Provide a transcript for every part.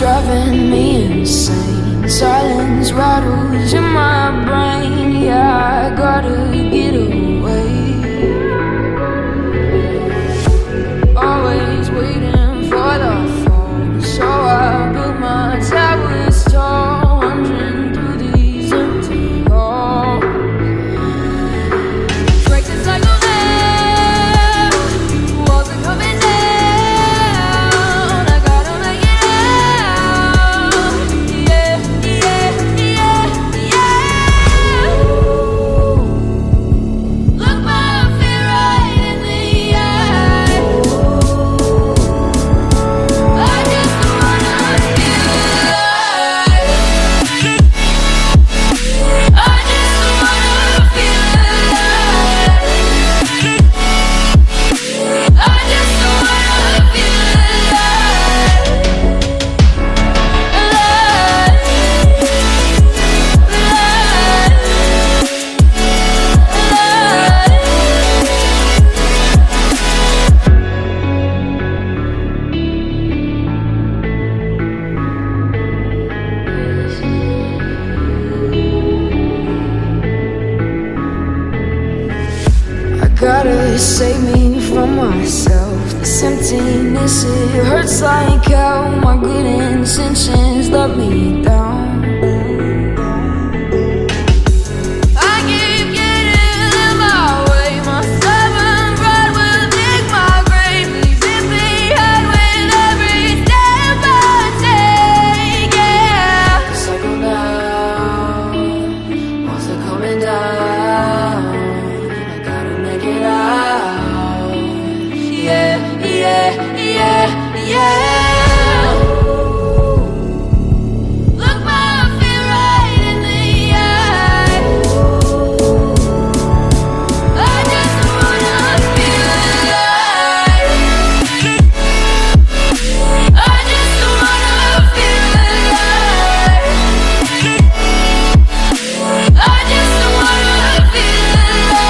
driving me insane. Silence rattles in my brain. Yeah, I gotta get away. Always waiting for the phone, so I built my towers tall, wandering through these empty halls. Break the cycle now, walls are coming down. I gotta make it out. Yeah, yeah, yeah, yeah. Look my fear right in the eye. I just wanna feel alive. I just wanna feel alive. I just wanna feel I gotta save me from myself. This emptiness, it hurts like hell. My good intentions let me down. I keep getting in my way. My stubborn pride will dig my grave. Leave it behind with every step I take. Yeah, cycle down, walls are coming down. I gotta make it out. Yeah, yeah, yeah, yeah. Look my fear right in the eye. I just wanna feel alive. I just wanna feel alive. I just wanna feel alive. I just wanna feel alive.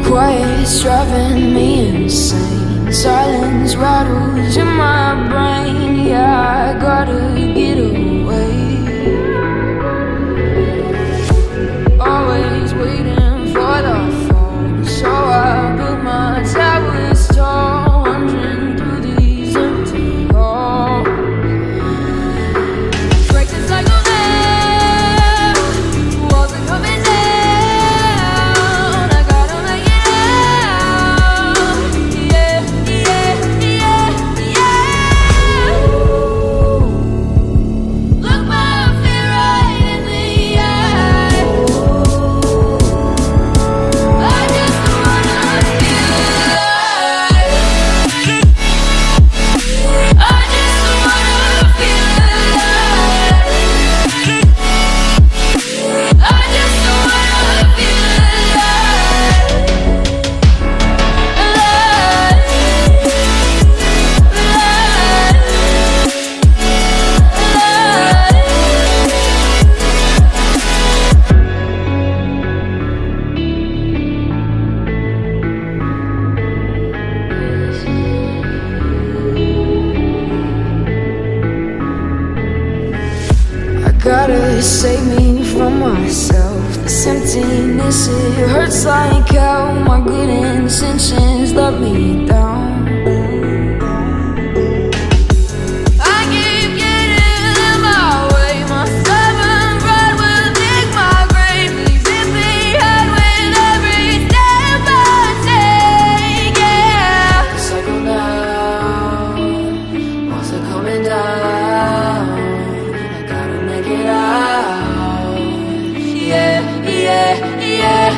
Quiet's driving me insane. Silence rattles in my brain. Yeah, I gotta get away. Always waiting for the phone, so I built my towers tall, wandering through these empty halls. Break the cycle now, walls are coming down. I gotta make it out. Yeah, yeah, yeah, yeah. Look my fear right in the eye. I just wanna feel alive. I just wanna feel alive. I just wanna feel I gotta save me from myself. This emptiness, it hurts like hell. My good intentions let me down. I keep getting in my way. My stubborn pride will dig my grave. Leave it behind with every step I take. Yeah, cycle down, walls are coming down. I gotta make it out. Yeah, yeah, yeah,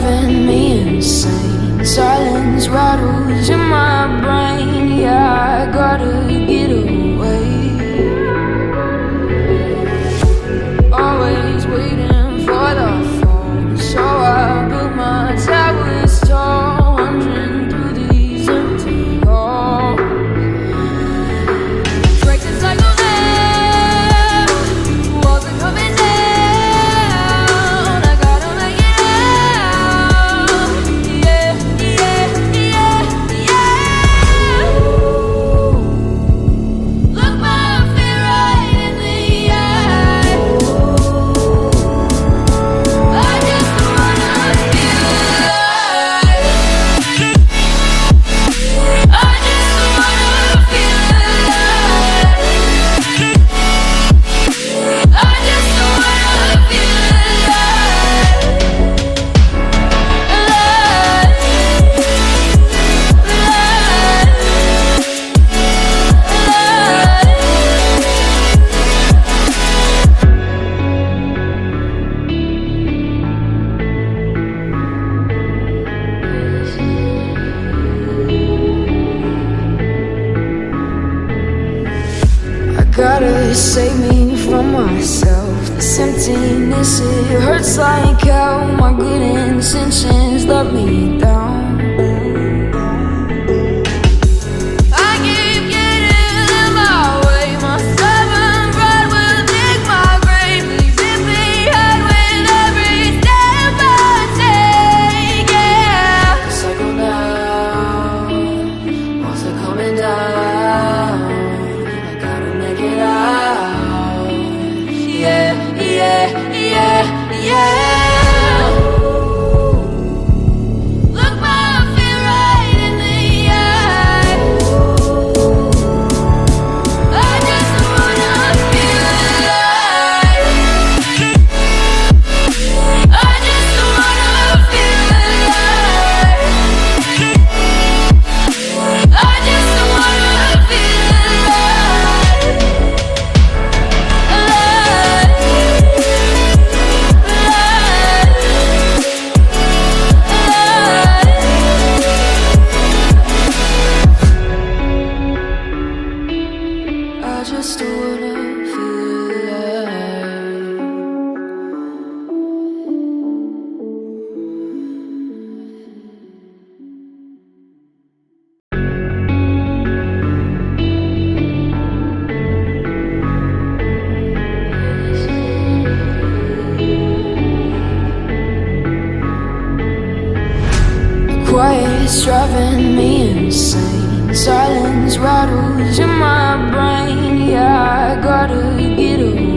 driving me insane. Silence rattles in my brain. Yeah, I gotta get away. Always waiting for the phone, so I built my towers tall, wandering through these empty halls. Break the cycle now, walls are coming down. I gotta make it out. Yeah, yeah, yeah, yeah. Look my fear right in the eye. I just wanna feel alive. I just wanna feel alive. I just wanna feel I gotta save me from myself. This emptiness, it hurts like hell. My good intentions let me down. I keep getting in my way. My stubborn pride will dig my grave. Leave it behind with every step I take. Yeah. Cycle down, walls are coming down. I gotta make it out. Yeah, yeah, yeah, yeah. Look my fear right in the eye. I just wanna feel alive. I just wanna feel alive. I just wanna feel alive. I just wanna feel alive. Quiet's driving me insane. Silence rattles in my brain. Yeah, I gotta get away.